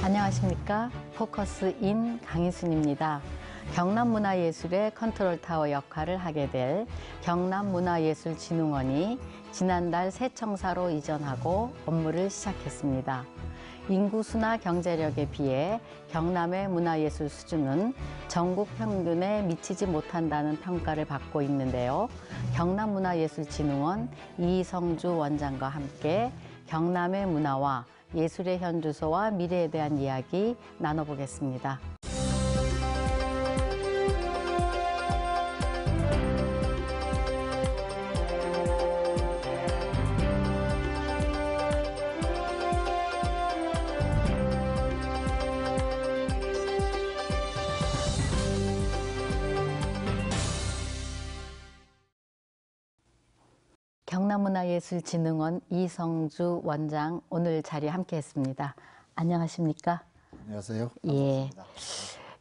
안녕하십니까. 포커스인 강희순입니다. 경남문화예술의 컨트롤타워 역할을 하게 될 경남문화예술진흥원이 지난달 새청사로 이전하고 업무를 시작했습니다. 인구수나 경제력에 비해 경남의 문화예술 수준은 전국 평균에 미치지 못한다는 평가를 받고 있는데요. 경남문화예술진흥원 이성주 원장과 함께 경남의 문화와 예술의 현주소와 미래에 대한 이야기 나눠보겠습니다. 경남문화예술진흥원 이성주 원장 오늘 자리에 함께했습니다. 안녕하십니까? 안녕하세요. 예.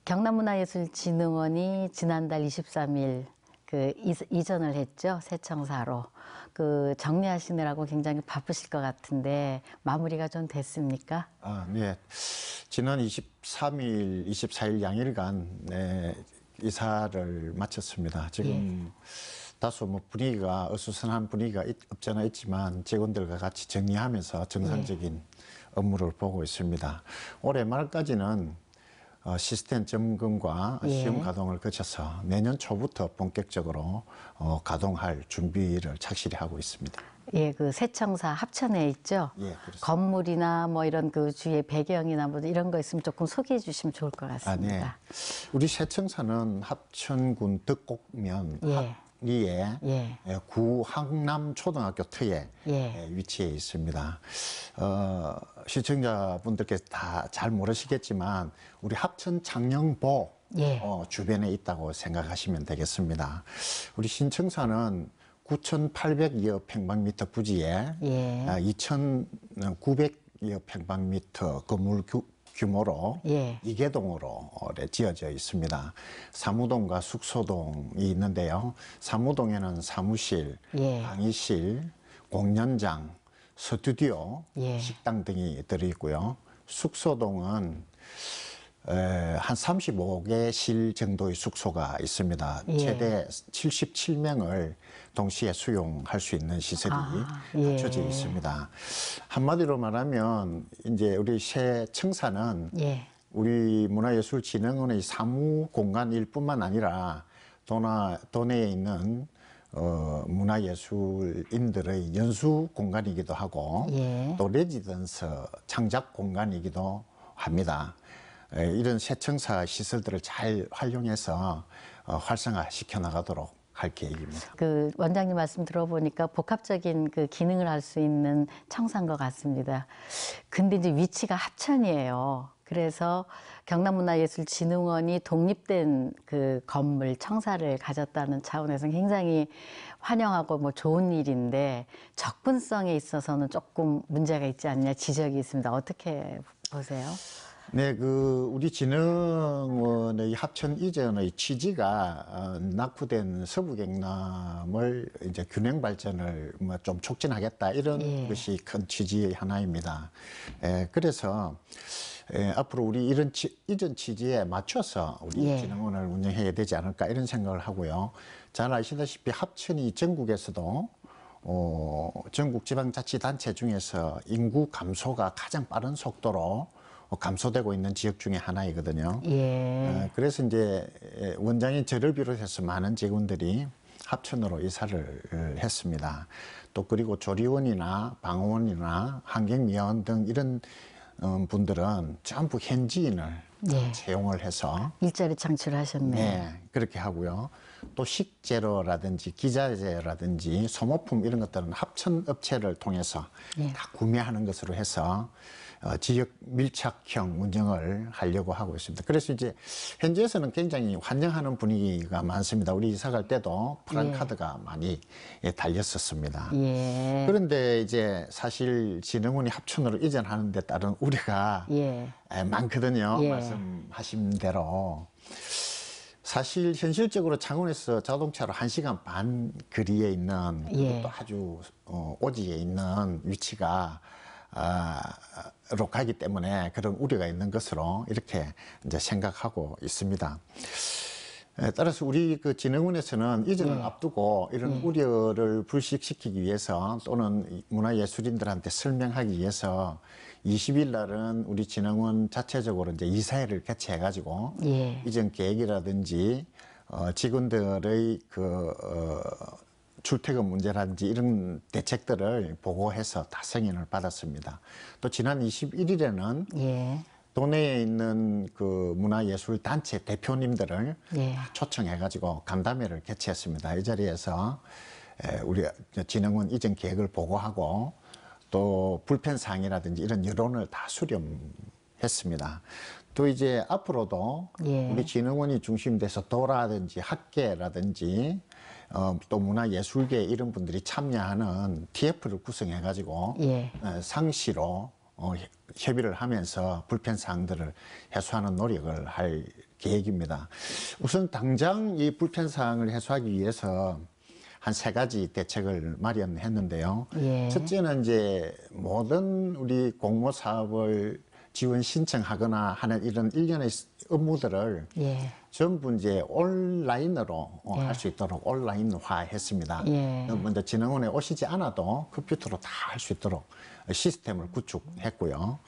경남문화예술진흥원이 지난달 23일 이전을 했죠. 새청사로. 정리하시느라고 굉장히 바쁘실 것 같은데 마무리가 좀 됐습니까? 네. 지난 23일, 24일 양일간 이사를 마쳤습니다. 지금 다소 분위기가 어수선한 분위기가 없잖아 있지만 직원들과 같이 정리하면서 정상적인 업무를 보고 있습니다. 올해 말까지는 시스템 점검과 시험 가동을 거쳐서 내년 초부터 본격적으로 가동할 준비를 착실히 하고 있습니다. 예, 새청사 합천에 있죠? 예, 그렇습니다. 건물이나 뭐 이런 주위의 배경이나 뭐 이런 거 있으면 조금 소개해 주시면 좋을 것 같습니다. 네. 우리 새청사는 합천군 덕곡면 리에 구 항남초등학교 터에 위치해 있습니다. 시청자분들께 다 잘 모르시겠지만 우리 합천 창녕보 주변에 있다고 생각하시면 되겠습니다. 우리 신청사는 9,800여 평방미터 부지에 2,900여 평방미터 건물 규모로 이개동으로 지어져 있습니다. 사무동과 숙소동이 있는데요. 사무동에는 사무실, 강의실, 공연장, 스튜디오, 식당 등이 들어있고요. 숙소동은 한 35개실 정도의 숙소가 있습니다. 최대 77명을 동시에 수용할 수 있는 시설이 갖춰져 있습니다. 한마디로 말하면 이제 우리 새청사는 우리 문화예술진흥원의 사무 공간일 뿐만 아니라 도내에 있는 문화예술인들의 연수 공간이기도 하고 또 레지던스 창작 공간이기도 합니다. 이런 새청사 시설들을 잘 활용해서 활성화시켜 나가도록 할 계획입니다. 원장님 말씀 들어보니까 복합적인 기능을 할 수 있는 청사인 것 같습니다. 근데 이제 위치가 합천이에요. 그래서 경남문화예술진흥원이 독립된 건물 청사를 가졌다는 차원에서 굉장히 환영하고 좋은 일인데 접근성에 있어서는 조금 문제가 있지 않냐 지적이 있습니다. 어떻게 보세요? 네, 우리 진흥원의 합천 이전의 취지가 낙후된 서부 경남을 이제 균형 발전을 좀 촉진하겠다 이런 것이 큰 취지의 하나입니다. 그래서 앞으로 우리 이런 이전 취지에 맞춰서 우리 진흥원을 운영해야 되지 않을까 이런 생각을 하고요. 잘 아시다시피 합천이 전국에서도 전국 지방자치단체 중에서 인구 감소가 가장 빠른 속도로 감소되고 있는 지역 중에 하나이거든요. 그래서 이제 원장이 저를 비롯해서 많은 직원들이 합천으로 이사를 했습니다. 또 그리고 조리원이나 방어원이나 환경미화원 등 이런 분들은 전부 현지인을 채용을 해서 일자리 창출을 하셨네요. 네, 그렇게 하고요. 또 식재료라든지 기자재라든지 소모품 이런 것들은 합천 업체를 통해서 다 구매하는 것으로 해서 지역 밀착형 운영을 하려고 하고 있습니다. 그래서 이제 현지에서는 굉장히 환영하는 분위기가 많습니다. 우리 이사 갈 때도 프랜카드가 많이 달렸었습니다. 그런데 이제 사실 진흥원이 합천으로 이전하는 데 따른 우려가 많거든요. 말씀하신 대로 사실 현실적으로 창원에서 자동차로 1시간 반 거리에 있는 예. 또 아주 오지에 있는 위치가 로 가기 때문에 그런 우려가 있는 것으로 이렇게 이제 생각하고 있습니다. 따라서 우리 그 진흥원에서는 이전을 예. 앞두고 이런 우려를 불식시키기 위해서 또는 문화예술인들한테 설명하기 위해서 20일 날은 우리 진흥원 자체적으로 이제 이사회를 개최해가지고 예. 이전 계획이라든지 직원들의 출퇴근 문제라든지 이런 대책들을 보고해서 다 승인을 받았습니다. 또 지난 21일에는 예. 도내에 있는 그 문화예술 단체 대표님들을 예. 초청해가지고 간담회를 개최했습니다. 이 자리에서 우리 진흥원 이전 계획을 보고하고 또 불편사항이라든지 이런 여론을 다 수렴했습니다. 또 이제 앞으로도 예. 우리 진흥원이 중심돼서 도라든지 학계라든지 또 문화예술계 이런 분들이 참여하는 TF를 구성해가지고 예. 상시로 협의를 하면서 불편사항들을 해소하는 노력을 할 계획입니다. 우선 당장 이 불편사항을 해소하기 위해서 한 3가지 대책을 마련했는데요. 예. 첫째는 이제 모든 우리 공모 사업을 지원 신청하거나 하는 이런 일련의 업무들을 예. 전부 이제 온라인으로 예. 할 수 있도록 온라인화 했습니다. 예. 먼저 진흥원에 오시지 않아도 컴퓨터로 다 할 수 있도록 시스템을 구축했고요.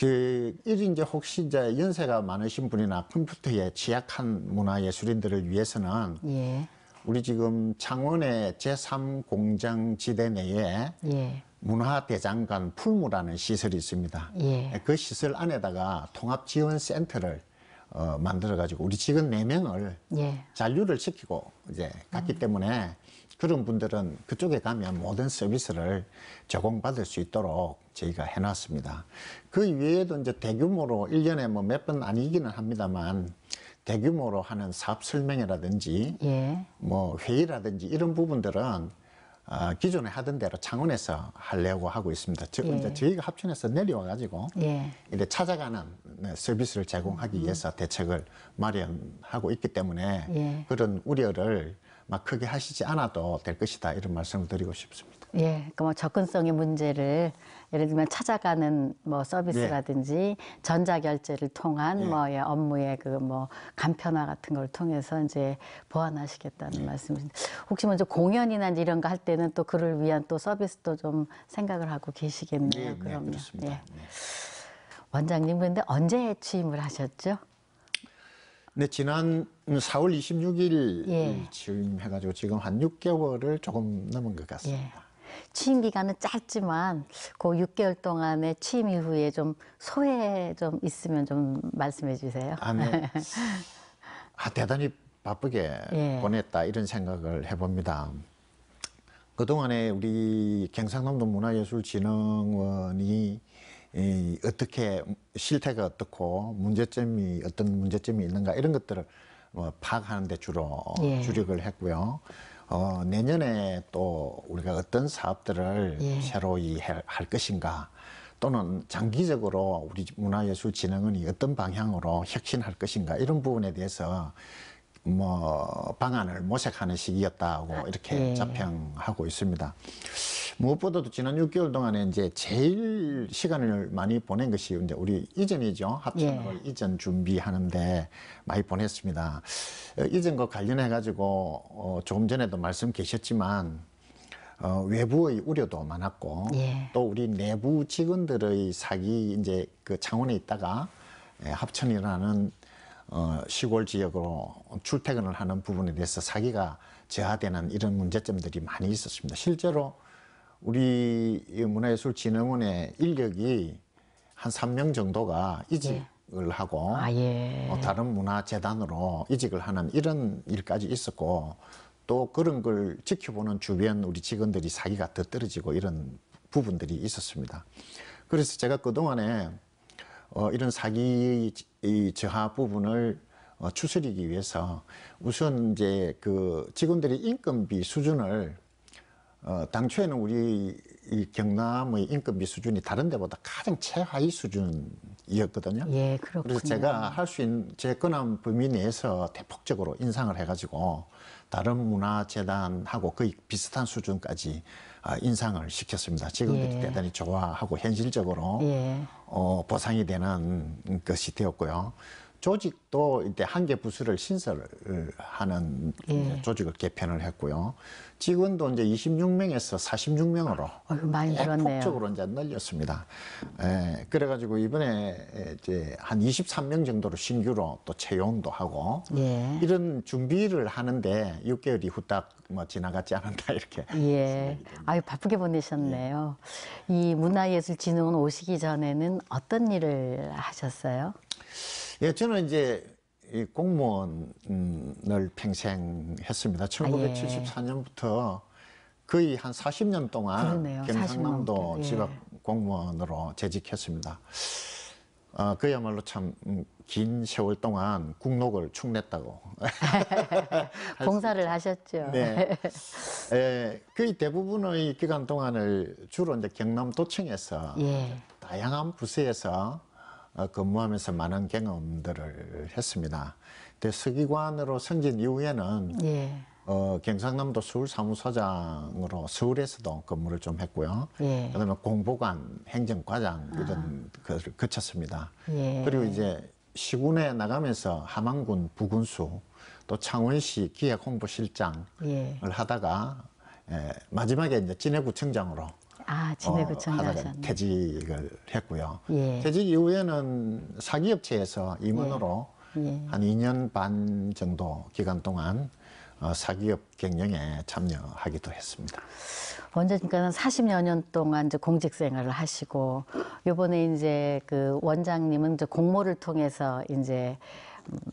이 이제 혹시 이제 연세가 많으신 분이나 컴퓨터에 취약한 문화예술인들을 위해서는 예. 우리 지금 창원의 제3공장지대 내에 예. 문화대장간 풀무라는 시설이 있습니다. 예. 그 시설 안에다가 통합지원센터를 만들어가지고 우리 직원 4명을 예. 잔류를 시키고 이제 갔기 때문에 그런 분들은 그쪽에 가면 모든 서비스를 제공받을 수 있도록 저희가 해놨습니다. 그 외에도 이제 대규모로 1년에 뭐 몇 번 아니기는 합니다만 대규모로 하는 사업 설명회라든지 예. 뭐 회의라든지 이런 부분들은 기존에 하던 대로 창원에서 하려고 하고 있습니다. 이제 저희가 합천에서 내려와 가지고 예. 이제 찾아가는 서비스를 제공하기 위해서 대책을 마련하고 있기 때문에 예. 그런 우려를 막 크게 하시지 않아도 될 것이다 이런 말씀을 드리고 싶습니다. 예, 그러니까 뭐 접근성의 문제를 예를 들면 찾아가는 뭐 서비스라든지 전자결제를 통한 뭐 업무의 그 뭐 간편화 같은 걸 통해서 이제 보완하시겠다는 말씀이신데 혹시 먼저 공연이나 이제 이런 거 할 때는 또 그를 위한 또 서비스도 좀 생각을 하고 계시겠네요. 네, 그럼요. 그렇습니다. 예. 네. 원장님 근데 언제 취임을 하셨죠? 네, 지난 4월 26일 예. 취임해가지고 지금 한 6개월을 조금 넘은 것 같습니다. 예. 취임 기간은 짧지만 그 6개월 동안의 취임 이후에 좀 소회 좀 있으면 좀 말씀해 주세요. 네. 대단히 바쁘게 예. 보냈다 이런 생각을 해봅니다. 그동안에 우리 경상남도 문화예술진흥원이 어떻게 실태가 어떻고 어떤 문제점이 있는가 이런 것들을 파악하는 데 주로 예. 주력을 했고요. 내년에 또 우리가 어떤 사업들을 예. 새로이 할 것인가 또는 장기적으로 우리 문화예술진흥원이 어떤 방향으로 혁신할 것인가 이런 부분에 대해서 뭐 방안을 모색하는 시기였다고 이렇게 예. 자평하고 있습니다. 무엇보다도 지난 6개월 동안에 이제 제일 시간을 많이 보낸 것이 이제 우리 이전이죠. 합천을 이전 준비하는데 많이 보냈습니다. 이전과 관련해 가지고 조금 전에도 말씀 계셨지만 외부의 우려도 많았고 예. 또 우리 내부 직원들의 사기 이제 그 창원에 있다가 합천이라는 시골 지역으로 출퇴근을 하는 부분에 대해서 사기가 저하되는 이런 문제점들이 많이 있었습니다. 실제로 우리 문화예술진흥원의 인력이 한 3명 정도가 이직을 하고 다른 문화재단으로 이직을 하는 이런 일까지 있었고 또 그런 걸 지켜보는 주변 우리 직원들이 사기가 더 떨어지고 이런 부분들이 있었습니다. 그래서 제가 그동안에 이런 사기 저하 부분을 추스리기 위해서 우선 이제 그 직원들의 인건비 수준을 당초에는 우리 이 경남의 인건비 수준이 다른 데보다 가장 최하위 수준이었거든요. 예, 그렇군요. 그래서 제가 할 수 있는 제 권한 범위 내에서 대폭적으로 인상을 해가지고 다른 문화재단하고 거의 비슷한 수준까지 인상을 시켰습니다. 직원들이 예. 대단히 좋아하고 현실적으로 예. 보상이 되는 것이 되었고요. 조직도 이제 한 개 부서를 신설을 하는 예. 조직을 개편을 했고요. 직원도 이제 26명에서 46명으로 많이 늘었네요. 대폭적으로 이제 늘렸습니다. 그래가지고 이번에 이제 한 23명 정도로 신규로 또 채용도 하고 예. 이런 준비를 하는데 6개월이 후딱 뭐 지나갔지 않았나 이렇게. 예. 아유, 바쁘게 보내셨네요. 이 문화예술진흥원 오시기 전에는 어떤 일을 하셨어요? 예, 저는 이제 이 공무원을 평생 했습니다. 1974년부터 거의 한 40년 동안 그러네요. 40년 경상남도 넘게. 예. 지방 공무원으로 재직했습니다. 그야말로 참 긴 세월 동안 국록을 축냈다고. 봉사를 하셨죠. 네. 거의 대부분의 기간 동안을 주로 이제 경남도청에서 예. 다양한 부서에서 근무하면서 많은 경험들을 했습니다. 근데 서기관으로 승진 이후에는 예. 경상남도 서울사무소장으로 서울에서도 근무를 좀 했고요. 예. 그다음에 공보관, 행정과장 이런 것을 거쳤습니다. 예. 그리고 이제 시군에 나가면서 함안군 부군수, 또 창원시 기획홍보실장을 예. 하다가 마지막에 이제 진해구청장으로 진해구청장 하다가 하셨네. 퇴직을 했고요. 예. 퇴직 이후에는 사기업체에서 임원으로 예. 한 2년 반 정도 기간 동안 사기업 경영에 참여하기도 했습니다. 원장님께서는 40여 년 동안 이제 공직 생활을 하시고, 요번에 이제 그 원장님은 이제 공모를 통해서 이제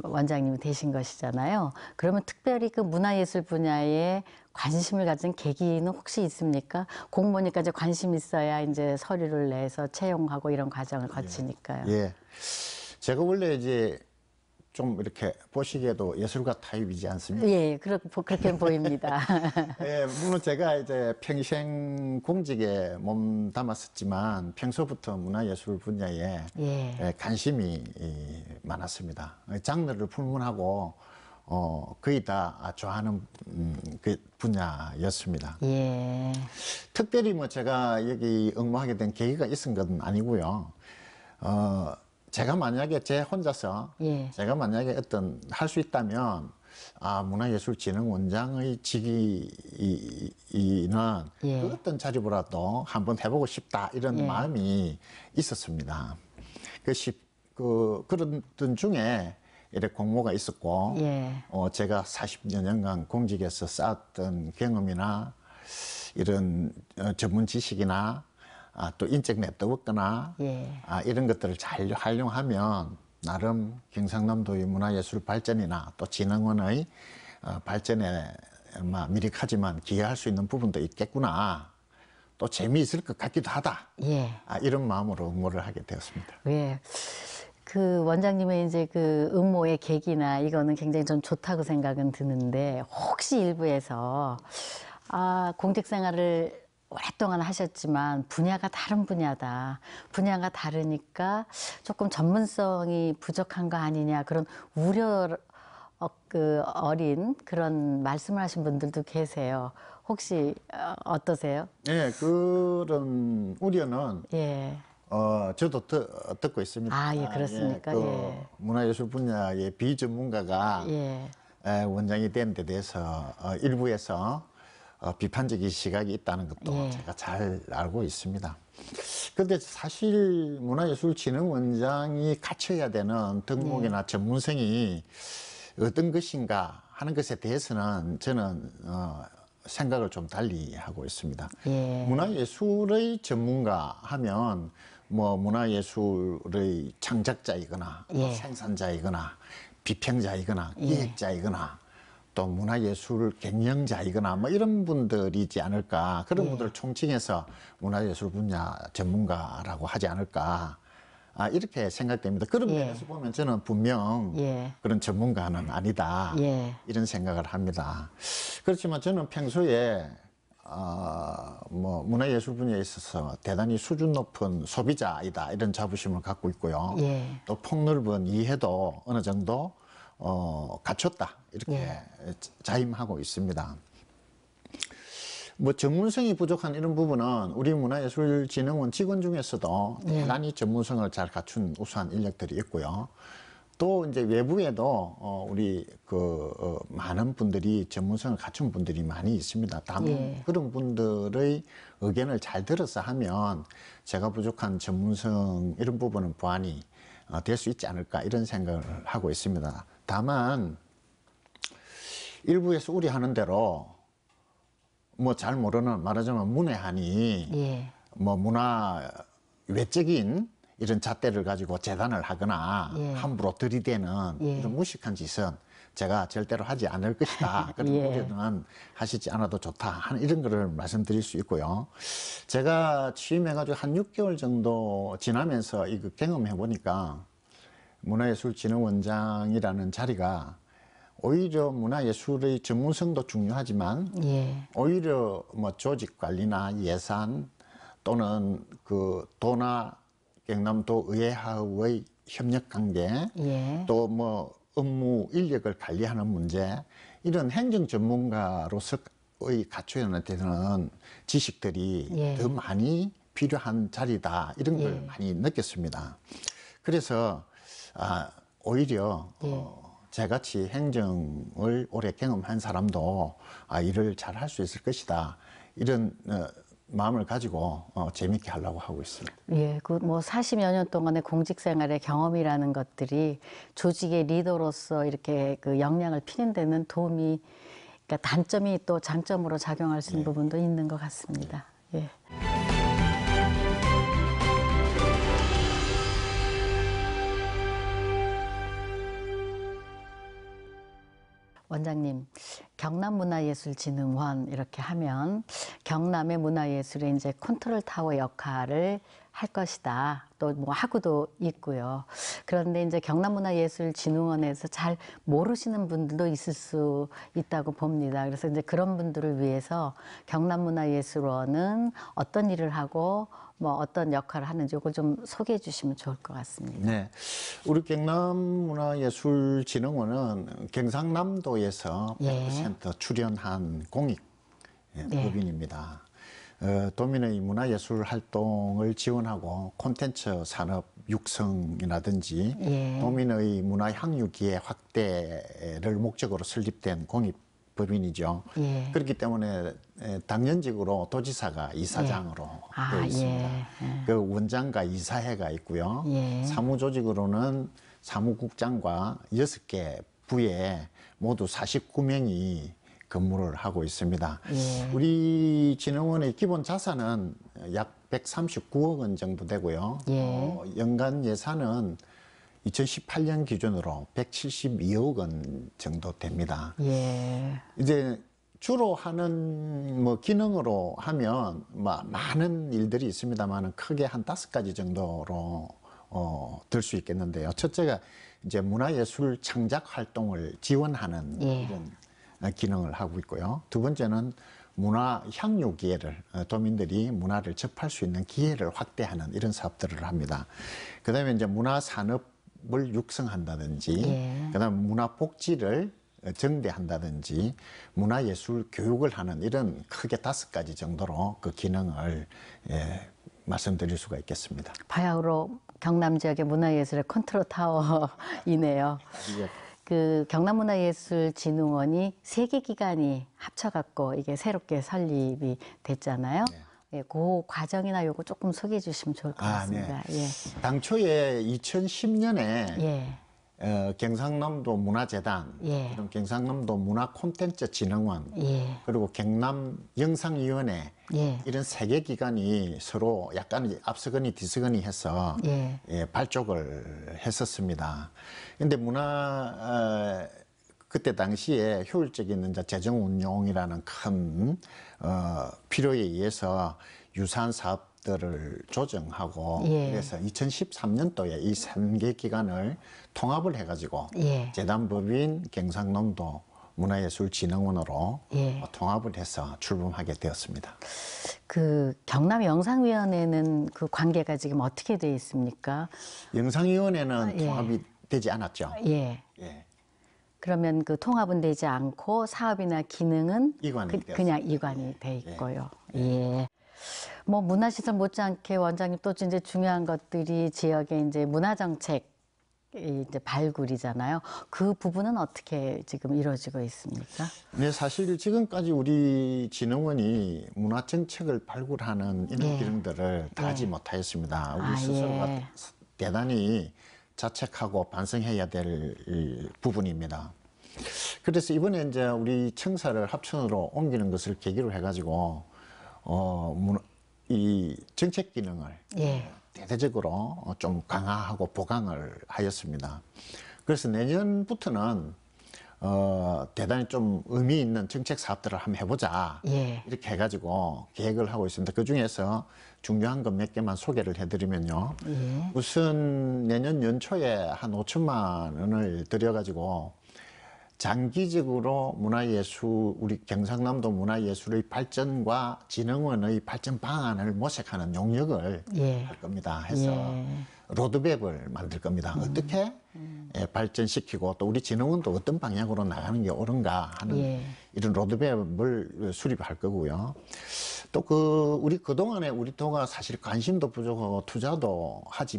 원장님이 되신 것이잖아요. 그러면 특별히 그 문화예술 분야에 관심을 가진 계기는 혹시 있습니까? 공모니까 이제 관심 있어야 이제 서류를 내서 채용하고 이런 과정을 거치니까요. 예. 제가 원래 이제 좀 이렇게 보시기에도 예술가 타입이지 않습니까? 예, 그렇게 보입니다. 예, 물론 제가 이제 평생 공직에 몸 담았었지만 평소부터 문화예술 분야에 예. 관심이 많았습니다. 장르를 불문하고 거의 다 좋아하는 그 분야였습니다. 예. 특별히 뭐 제가 여기 응모하게 된 계기가 있은 건 아니고요. 제가 만약에 예. 제가 만약에 할 수 있다면 문화예술진흥원장의 직위는 예. 그 어떤 자리보라도 한번 해보고 싶다 이런 예. 마음이 있었습니다. 그런 중에 이렇게 공모가 있었고 예. 제가 40여 년간 공직에서 쌓았던 경험이나 이런 전문 지식이나 또 인적 네트워크나 예. 이런 것들을 잘 활용하면 나름 경상남도의 문화예술 발전이나 또 진흥원의 발전에 미력하지만 기여할 수 있는 부분도 있겠구나. 또 재미있을 것 같기도 하다. 예. 이런 마음으로 응모를 하게 되었습니다. 예. 그 원장님의 이제 그 응모의 계기나 이거는 굉장히 좀 좋다고 생각은 드는데, 혹시 일부에서 공직 생활을 오랫동안 하셨지만 분야가 다른 분야다. 분야가 다르니까 조금 전문성이 부족한 거 아니냐, 그런 우려 어린 그런 말씀을 하신 분들도 계세요. 혹시 어떠세요? 네, 그런 우려는 예. 저도 듣고 있습니다. 예, 그렇습니까? 예. 문화예술 분야의 비전문가가 예. 원장이 된 데 대해서 일부에서 비판적인 시각이 있다는 것도 예. 제가 잘 알고 있습니다. 그런데 사실 문화예술진흥원장이 갖춰야 되는 덕목이나 전문성이 어떤 것인가 하는 것에 대해서는 저는 생각을 좀 달리 하고 있습니다. 예. 문화예술의 전문가 하면 뭐 문화예술의 창작자이거나 예. 생산자이거나 비평자이거나 예. 기획자이거나 또 문화예술 경영자이거나 뭐 이런 분들이지 않을까, 그런 예. 분들을 총칭해서 문화예술 분야 전문가라고 하지 않을까, 이렇게 생각됩니다. 그런 예. 면에서 보면 저는 분명 예. 그런 전문가는 아니다, 예. 이런 생각을 합니다. 그렇지만 저는 평소에 뭐 문화예술 분야에 있어서 대단히 수준 높은 소비자이다 이런 자부심을 갖고 있고요. 예. 또 폭넓은 이해도 어느 정도 갖췄다 이렇게 자임하고 있습니다. 뭐 전문성이 부족한 이런 부분은 우리 문화예술진흥원 직원 중에서도 대단히 전문성을 잘 갖춘 우수한 인력들이 있고요. 또 이제 외부에도 우리 많은 분들이 전문성을 갖춘 분들이 많이 있습니다. 다만 그런 분들의 의견을 잘 들어서 하면 제가 부족한 전문성 이런 부분은 보완이 될 수 있지 않을까 이런 생각을 하고 있습니다. 다만 일부에서 우려하는 대로 뭐 잘 모르는 말하자면 문외한이 뭐 문화 외적인 이런 잣대를 가지고 재단을 하거나 함부로 들이대는 이런 무식한 짓은 제가 절대로 하지 않을 것이다. 그런 우려는 하시지 않아도 좋다. 하는 이런 거를 말씀드릴 수 있고요. 제가 취임해가지고 한 6개월 정도 지나면서 이거 경험해 보니까 문화예술진흥원장이라는 자리가 오히려 문화예술의 전문성도 중요하지만 오히려 뭐 조직 관리나 예산 또는 도나 경남도 의회하고의 협력 관계 또 뭐 업무 인력을 관리하는 문제 이런 행정 전문가로서의 갖춰야 되는 지식들이 더 많이 필요한 자리다 이런 걸 많이 느꼈습니다. 그래서 오히려 저같이 행정을 오래 경험한 사람도 일을 잘 할 수 있을 것이다 이런 마음을 가지고 재밌게 하려고 하고 있습니다. 예, 그 뭐 40여 년 동안의 공직 생활의 경험이라는 것들이 조직의 리더로서 이렇게 그 역량을 피는 데는 도움이, 그러니까 단점이 또 장점으로 작용할 수 있는 부분도 있는 것 같습니다. 예. 원장님, 경남문화예술진흥원 이렇게 하면 경남의 문화예술에 이제 컨트롤 타워 역할을 할 것이다. 또 뭐 하고도 있고요. 그런데 이제 경남문화예술진흥원에서 잘 모르시는 분들도 있을 수 있다고 봅니다. 그래서 이제 그런 분들을 위해서 경남문화예술원은 어떤 일을 하고 뭐 어떤 역할을 하는지 이걸 좀 소개해 주시면 좋을 것 같습니다. 네, 우리 경남문화예술진흥원은 경상남도에서 100% 출연한 공익 법인입니다. 도민의 문화예술 활동을 지원하고 콘텐츠 산업 육성이라든지 도민의 문화 향유 기회 확대를 목적으로 설립된 공익 법인이죠. 그렇기 때문에 당연직으로 도지사가 이사장으로 되어 있습니다. 그 원장과 이사회가 있고요. 사무조직으로는 사무국장과 6개 부에 모두 49명이 근무를 하고 있습니다. 우리 진흥원의 기본 자산은 약 139억 원 정도 되고요. 연간 예산은 2018년 기준으로 172억 원 정도 됩니다. 이제 주로 하는 뭐 기능으로 하면 많은 일들이 있습니다만 크게 한 5가지 정도로 들 수 있겠는데요. 첫째가 이제 문화예술 창작 활동을 지원하는 이런 기능을 하고 있고요. 두 번째는 문화 향유 기회를 도민들이 문화를 접할 수 있는 기회를 확대하는 이런 사업들을 합니다. 그다음에 이제 문화 산업을 육성한다든지 그다음에 문화 복지를 정대한다든지 문화예술 교육을 하는 이런 크게 5가지 정도로 그 기능을 말씀드릴 수가 있겠습니다. 바야흐로 경남 지역의 문화예술의 컨트롤 타워이네요. 그 경남문화예술진흥원이 3개 기관이 합쳐갖고 이게 새롭게 설립이 됐잖아요. 그 과정이나 요거 조금 소개해 주시면 좋을 것 같습니다. 당초에 2010년에 경상남도 문화재단, 그럼 경상남도 문화콘텐츠진흥원, 그리고 경남영상위원회 이런 3개 기관이 서로 약간 앞서거니 뒤서거니 해서 발족을 했었습니다. 근데 그때 당시에 효율적인 이제 재정 운용이라는 큰 필요에 의해서 유사한 사업들을 조정하고 그래서 2013년도에 이 3개 기관을 통합을 해가지고 재단법인 경상남도 문화예술진흥원으로 예. 통합을 해서 출범하게 되었습니다. 그 경남영상위원회는 그 관계가 지금 어떻게 돼 있습니까? 영상위원회는 예. 통합이 되지 않았죠. 예. 예. 그러면 그 통합은 되지 않고 사업이나 기능은 이관이 그냥 이관이 돼 있고요. 예. 뭐 문화시설 못지않게 원장님 또 이제 중요한 것들이 지역의 이제 문화정책 이제 발굴이잖아요. 그 부분은 어떻게 지금 이루어지고 있습니까? 네, 사실 지금까지 우리 진흥원이 문화정책을 발굴하는 이런 예. 기능들을 다 하지 못하였습니다. 우리 아, 스스로가 예. 대단히 자책하고 반성해야 될 부분입니다. 그래서 이번에 이제 우리 청사를 합천으로 옮기는 것을 계기로 해가지고 이 정책 기능을 예. 대대적으로 좀 강화하고 보강을 하였습니다. 그래서 내년부터는 대단히 좀 의미 있는 정책 사업들을 한번 해보자. 예. 이렇게 해가지고 계획을 하고 있습니다. 그 중에서 중요한 것 몇 개만 소개를 해드리면요. 예. 우선 내년 연초에 한 5천만 원을 들여가지고 장기적으로 문화예술, 우리 경상남도 문화예술의 발전과 진흥원의 발전 방안을 모색하는 용역을 예. 할 겁니다. 해서 예. 로드맵을 만들 겁니다. 어떻게 발전시키고 또 우리 진흥원도 어떤 방향으로 나가는 게 옳은가 하는 예. 이런 로드맵을 수립할 거고요. 또 우리 그동안에 우리 도가 사실 관심도 부족하고 투자도 하지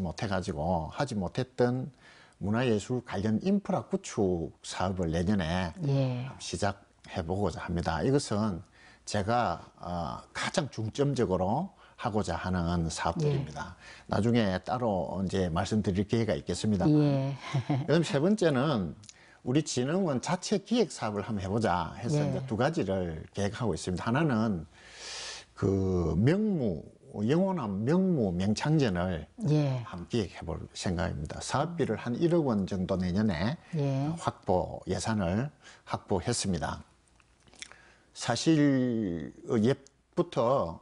못했던 문화예술 관련 인프라 구축 사업을 내년에 예. 시작해보고자 합니다. 이것은 제가 가장 중점적으로 하고자 하는 사업들입니다. 나중에 따로 이제 말씀드릴 기회가 있겠습니다. 예. 그다음 세 번째는 우리 진흥원 자체 기획 사업을 한번 해보자 해서 예. 이제 두 가지를 계획하고 있습니다. 하나는 그 영원한 명무 명창전을 예. 한번 기획해 볼 생각입니다. 사업비를 한 1억 원 정도 내년에 예. 예산을 확보했습니다. 사실 옛부터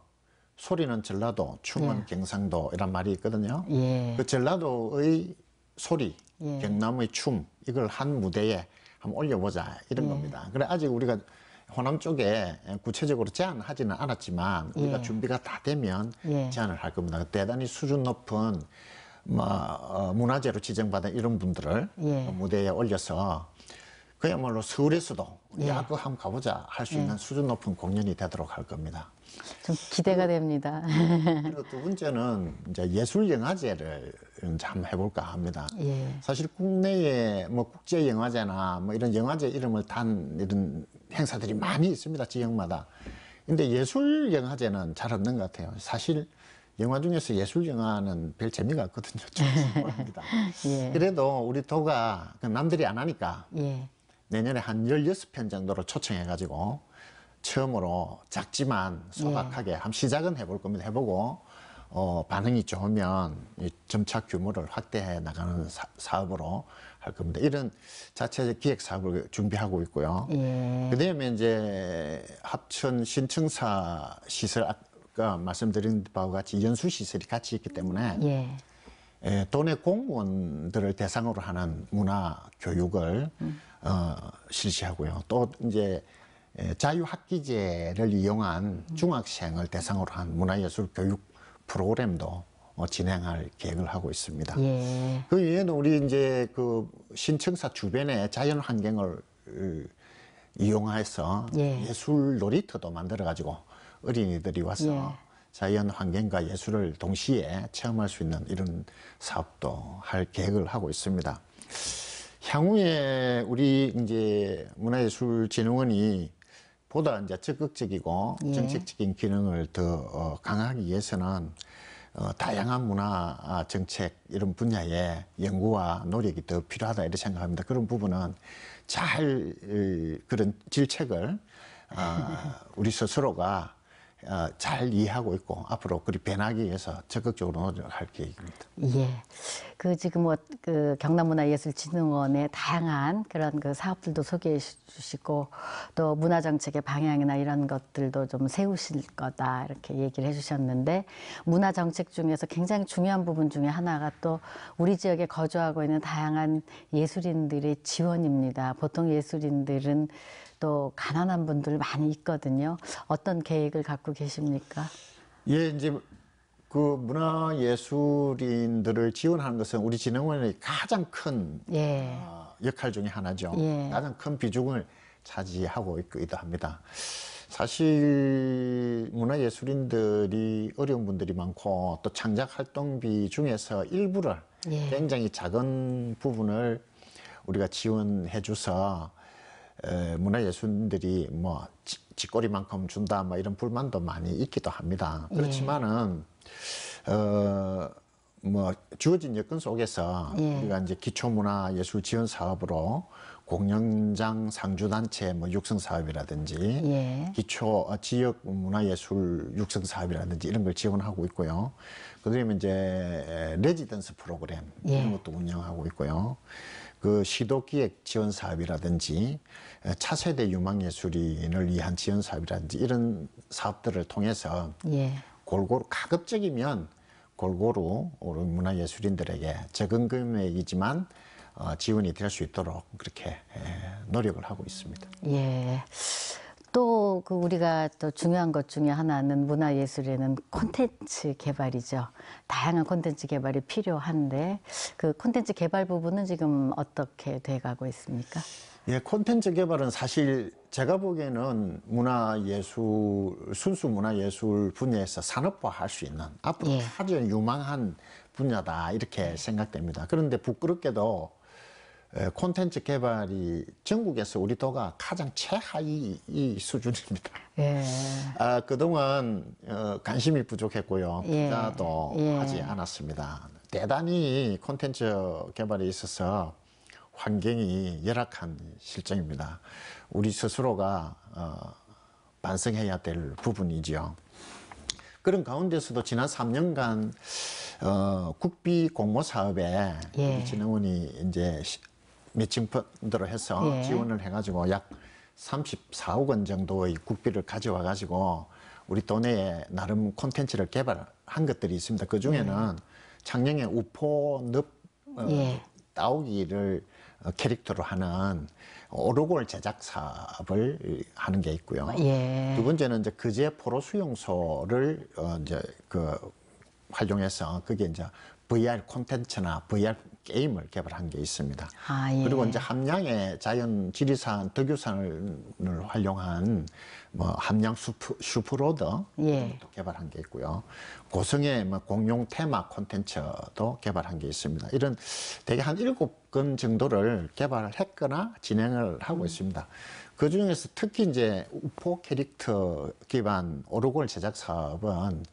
소리는 전라도, 춤은 경상도 이란 말이 있거든요. 예. 그 전라도의 소리, 예. 경남의 춤 이걸 한 무대에 한번 올려보자 이런 겁니다. 그래 아직 우리가 호남 쪽에 구체적으로 제안하지는 않았지만 우리가 예. 준비가 다 되면 예. 제안을 할 겁니다. 대단히 수준 높은 문화재로 지정받은 이런 분들을 예. 무대에 올려서 그야말로 서울에서도 예. 야, 그거 한번 가보자 할 수 있는 수준 높은 공연이 되도록 할 겁니다. 좀 기대가 됩니다. 그리고 두 번째는 이제 예술영화제를 이제 한번 해볼까 합니다. 예. 사실 국내에 뭐 국제영화제나 뭐 이런 영화제 이름을 단 이런 행사들이 많이 있습니다. 지역마다. 근데 예술영화제는 잘 없는 것 같아요. 사실 영화 중에서 예술영화는 별 재미가 없거든요. 좋아합니다. 예. 그래도 우리 도가 남들이 안 하니까 예. 내년에 한 16편 정도로 초청해가지고 처음으로 작지만 소박하게 한번 시작은 해볼 겁니다. 해보고 반응이 좋으면 점차 규모를 확대해 나가는 사업으로 할 겁니다. 이런 자체 기획 사업을 준비하고 있고요. 예. 그다음에 이제 합천 신청사 시설 아까 말씀드린 바와 같이 연수 시설이 같이 있기 때문에 예. 도내 공무원들을 대상으로 하는 문화 교육을 실시하고요. 또 이제 자유학기제를 이용한 중학생을 대상으로 한 문화예술 교육 프로그램도 진행할 계획을 하고 있습니다. 예. 그 외에는 우리 이제 그 신청사 주변에 자연 환경을 이용해서 예. 예술 놀이터도 만들어 가지고 어린이들이 와서 예. 자연 환경과 예술을 동시에 체험할 수 있는 이런 사업도 할 계획을 하고 있습니다. 향후에 우리 이제 문화예술진흥원이 보다 이제 적극적이고 예. 정책적인 기능을 더 강화하기 위해서는 다양한 문화 정책 이런 분야에 연구와 노력이 더 필요하다 이렇게 생각합니다. 그런 부분은 잘 그런 질책을 우리 스스로가 잘 이해하고 있고 앞으로 그리 변하기 위해서 적극적으로 노력할 계획입니다. 예. 그 지금 뭐 그 경남문화예술진흥원의 다양한 그런 그 사업들도 소개해 주시고 또 문화정책의 방향이나 이런 것들도 좀 세우실 거다 이렇게 얘기를 해주셨는데 문화정책 중에서 굉장히 중요한 부분 중에 하나가 또 우리 지역에 거주하고 있는 다양한 예술인들의 지원입니다. 보통 예술인들은 또 가난한 분들 많이 있거든요. 어떤 계획을 갖고 계십니까? 예, 이제 그 문화예술인들을 지원하는 것은 우리 진흥원의 가장 큰 예. 역할 중에 하나죠. 예. 가장 큰 비중을 차지하고 있기도 합니다. 사실 문화예술인들이 어려운 분들이 많고 또 창작활동비 중에서 일부를 예. 굉장히 작은 부분을 우리가 지원해 줘서 문화예술인들이 뭐 쥐꼬리만큼 준다 뭐 이런 불만도 많이 있기도 합니다. 그렇지만은 뭐 주어진 여건 속에서 예. 우리가 이제 기초문화예술 지원 사업으로 공연장 상주단체 뭐 육성 사업이라든지 예. 기초 지역 문화예술 육성 사업이라든지 이런 걸 지원하고 있고요. 그다음에 이제 레지던스 프로그램 예. 이런 것도 운영하고 있고요. 그 시도기획 지원 사업이라든지 차세대 유망예술인을 위한 지원 사업이라든지 이런 사업들을 통해서 예. 골고루 가급적이면 골고루 우리 문화예술인들에게 적은 금액이지만 지원이 될 수 있도록 그렇게 노력을 하고 있습니다. 예. 또 그 우리가 또 중요한 것 중에 하나는 문화예술에는 콘텐츠 개발이죠. 다양한 콘텐츠 개발이 필요한데 그 콘텐츠 개발 부분은 지금 어떻게 돼가고 있습니까? 예, 콘텐츠 개발은 사실 제가 보기에는 순수 문화예술 분야에서 산업화할 수 있는 앞으로 예. 아주 유망한 분야다 이렇게 생각됩니다. 그런데 부끄럽게도 콘텐츠 개발이 전국에서 우리 도가 가장 최하위 수준입니다. 예. 그동안 관심이 부족했고요. 예. 투자도 예. 하지 않았습니다. 대단히 콘텐츠 개발에 있어서 환경이 열악한 실정입니다. 우리 스스로가 반성해야 될 부분이지요. 그런 가운데서도 지난 3년간 국비 공모 사업에 예. 우리 진흥원이 이제 매칭 펀드로 해서 예. 지원을 해가지고 약 34억 원 정도의 국비를 가져와 가지고 우리 도내에 나름 콘텐츠를 개발한 것들이 있습니다. 그 중에는 작년에 우포 늪 예. 따오기를 캐릭터로 하는 오르골 제작 사업을 하는 게 있고요. 예. 두 번째는 이제 그제 포로 수용소를 이제 그 활용해서 그게 이제 VR 콘텐츠나 VR 게임을 개발한 게 있습니다. 아, 예. 그리고 이제 함양의 자연 지리산 덕유산을 활용한 뭐 함양 슈프로드 예. 도 개발한 게 있고요. 고성의 뭐 공룡 테마 콘텐츠도 개발한 게 있습니다. 이런 대개 한 7건 정도를 개발을 했거나 진행을 하고 있습니다. 그 중에서 특히 이제 우포 캐릭터 기반 오르골 제작 사업은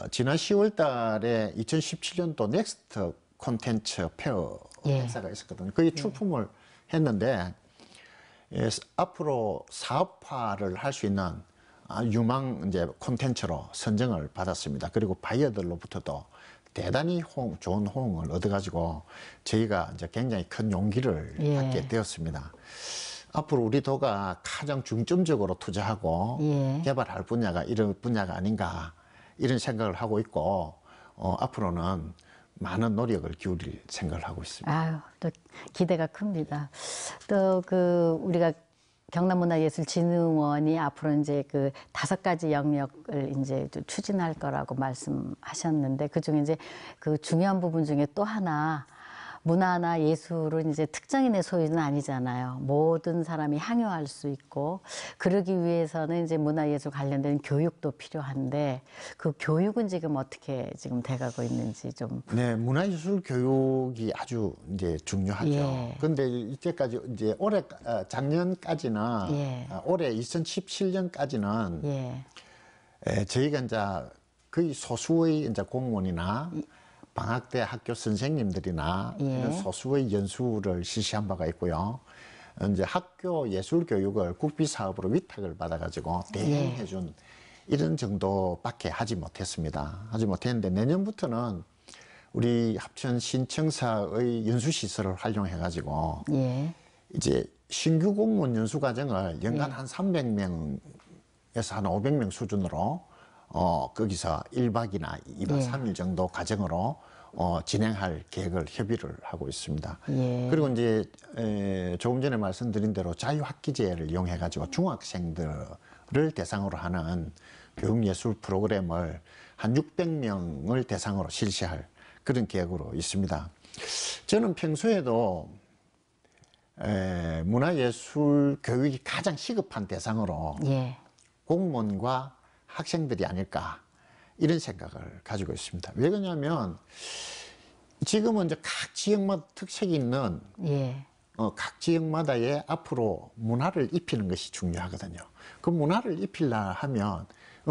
지난 10월 달에 2017년도 넥스트 콘텐츠 페어 예. 행사가 있었거든요. 거기 출품을 했는데 앞으로 사업화를 할 수 있는 유망 이제 콘텐츠로 선정을 받았습니다. 그리고 바이어들로부터도 대단히 좋은 호응을 얻어가지고 저희가 이제 굉장히 큰 용기를 예. 갖게 되었습니다. 앞으로 우리 도가 가장 중점적으로 투자하고 예. 개발할 분야가 이런 분야가 아닌가 이런 생각을 하고 있고 앞으로는 많은 노력을 기울일 생각을 하고 있습니다. 아유, 또 기대가 큽니다. 또 그 우리가 경남문화예술진흥원이 앞으로 이제 그 5가지 영역을 이제 추진할 거라고 말씀하셨는데 그 중에 이제 그 중요한 부분 중에 또 하나 문화나 예술은 이제 특정인의 소유는 아니잖아요. 모든 사람이 향유할 수 있고 그러기 위해서는 이제 문화예술 관련된 교육도 필요한데 그 교육은 지금 어떻게 지금 돼가고 있는지 좀. 네, 문화예술 교육이 아주 이제 중요하죠. 예. 그런데 이때까지 이제 작년까지는 예. 올해 2017년까지는 예. 저희가 이제 거의 소수의 이제 공무원이나 방학때 학교 선생님들이나 예. 이런 소수의 연수를 실시한 바가 있고요. 이제 학교 예술 교육을 국비 사업으로 위탁을 받아가지고 대행해준 이런 정도밖에 하지 못했습니다. 하지 못했는데 내년부터는 우리 합천 신청사의 연수시설을 활용해 가지고 예. 이제 신규 공무원 연수 과정을 연간 예. 한 300명에서 한 500명 수준으로 거기서 1박이나 2박 예. 3일 정도 과정으로 진행할 계획을 협의를 하고 있습니다. 예. 그리고 이제 조금 전에 말씀드린 대로 자유학기제를 이용해 가지고 중학생들을 대상으로 하는 교육예술 프로그램을 한 600명을 대상으로 실시할 그런 계획으로 있습니다. 저는 평소에도 문화예술 교육이 가장 시급한 대상으로 예. 공무원과 학생들이 아닐까 이런 생각을 가지고 있습니다. 왜 그러냐면 지금은 이제 각 지역마다 특색이 있는 예. 각 지역마다의 앞으로 문화를 입히는 것이 중요하거든요. 그 문화를 입히려 하면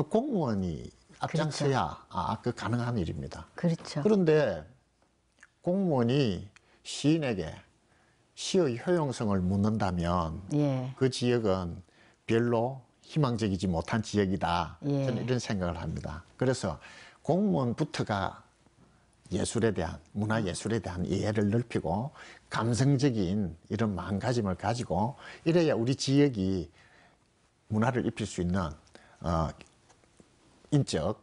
공무원이 앞장서야 그 가능한 일입니다. 그렇죠. 그런데 공무원이 시인에게 시의 효용성을 묻는다면 예. 그 지역은 별로 희망적이지 못한 지역이다. 예. 저는 이런 생각을 합니다. 그래서 공무원부터가 예술에 대한, 문화예술에 대한 이해를 넓히고 감성적인 이런 마음가짐을 가지고 이래야 우리 지역이 문화를 입힐 수 있는 인적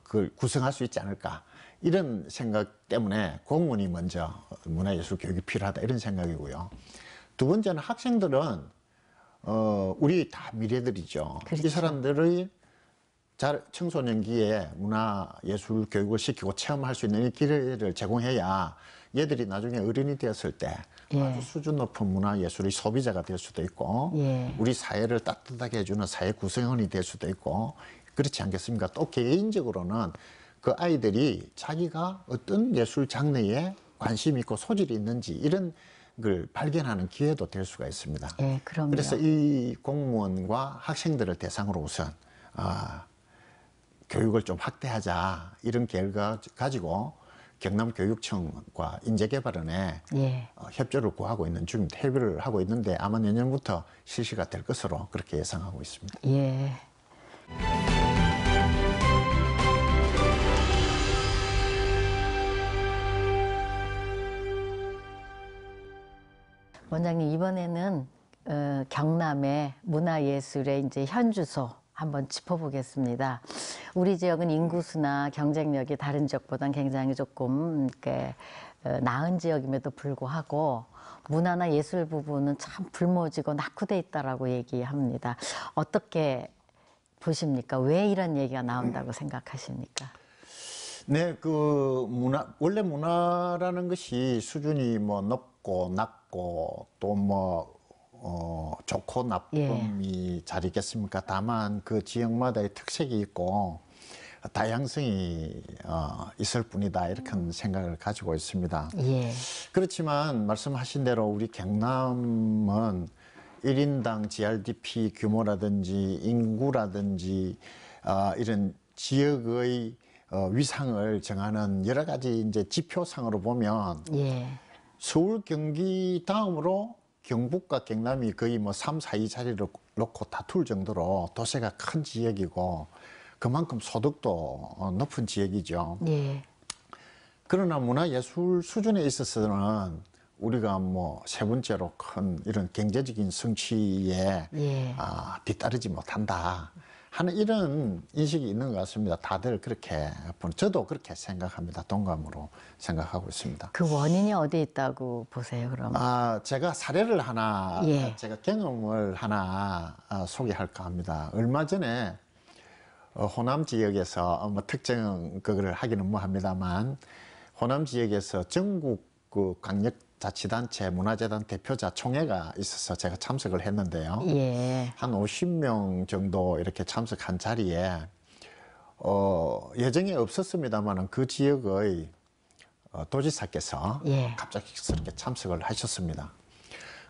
그걸 구성할 수 있지 않을까 이런 생각 때문에 공무원이 먼저 문화예술 교육이 필요하다 이런 생각이고요. 두 번째는 학생들은 우리 다 미래들이죠. 그렇죠. 이 사람들의 청소년기에 문화예술 교육을 시키고 체험할 수 있는 이 기회를 제공해야 얘들이 나중에 어른이 되었을 때 예. 아주 수준 높은 문화예술의 소비자가 될 수도 있고 예. 우리 사회를 따뜻하게 해주는 사회 구성원이 될 수도 있고 그렇지 않겠습니까? 또 개인적으로는 그 아이들이 자기가 어떤 예술 장르에 관심이 있고 소질이 있는지 이런 걸 발견하는 기회도 될 수가 있습니다. 예, 그럼요. 그래서 이 공무원과 학생들을 대상으로 우선 교육을 좀 확대하자 이런 계획을 가지고 경남교육청과 인재개발원에 예. 협조를 구하고 있는 중입니다. 협의를 하고 있는데 아마 내년부터 실시가 될 것으로 그렇게 예상하고 있습니다. 예. 원장님 이번에는 경남의 문화예술의 이제 현주소 한번 짚어보겠습니다. 우리 지역은 인구수나 경쟁력이 다른 지역보다는 굉장히 조금 이렇게 나은 지역임에도 불구하고 문화나 예술 부분은 참 불모지고 낙후돼 있다라고 얘기합니다. 어떻게 보십니까? 왜 이런 얘기가 나온다고 생각하십니까? 네, 그 원래 문화라는 것이 수준이 뭐 높고 낮고 또 뭐 좋고 나쁨이 잘 있겠습니까? 다만 그 지역마다의 특색이 있고 다양성이 있을 뿐이다 이렇게 생각을 가지고 있습니다. 예. 그렇지만 말씀하신 대로 우리 경남은 1인당 GRDP 규모라든지 인구라든지 이런 지역의 위상을 정하는 여러 가지 이제 지표상으로 보면 예. 서울, 경기 다음으로 경북과 경남이 거의 뭐 3, 4위 자리를 놓고 다툴 정도로 도세가 큰 지역이고 그만큼 소득도 높은 지역이죠. 예. 그러나 문화예술 수준에 있어서는 우리가 뭐 세 번째로 큰 이런 경제적인 성취에 예. 뒤따르지 못한다 하는 이런 인식이 있는 것 같습니다. 다들 그렇게 저도 그렇게 생각합니다. 동감으로 생각하고 있습니다. 그 원인이 어디에 있다고 보세요, 그럼? 제가 사례를 하나, 예. 제가 경험을 하나 소개할까 합니다. 얼마 전에 호남 지역에서 뭐 특정 그걸 하기는 뭐합니다만 호남 지역에서 전국 그 광역자치단체 문화재단 대표자 총회가 있어서 제가 참석을 했는데요. 예. 한 50명 정도 이렇게 참석한 자리에 예정에 없었습니다만 그 지역의 도지사께서 예. 갑작스럽게 참석을 하셨습니다.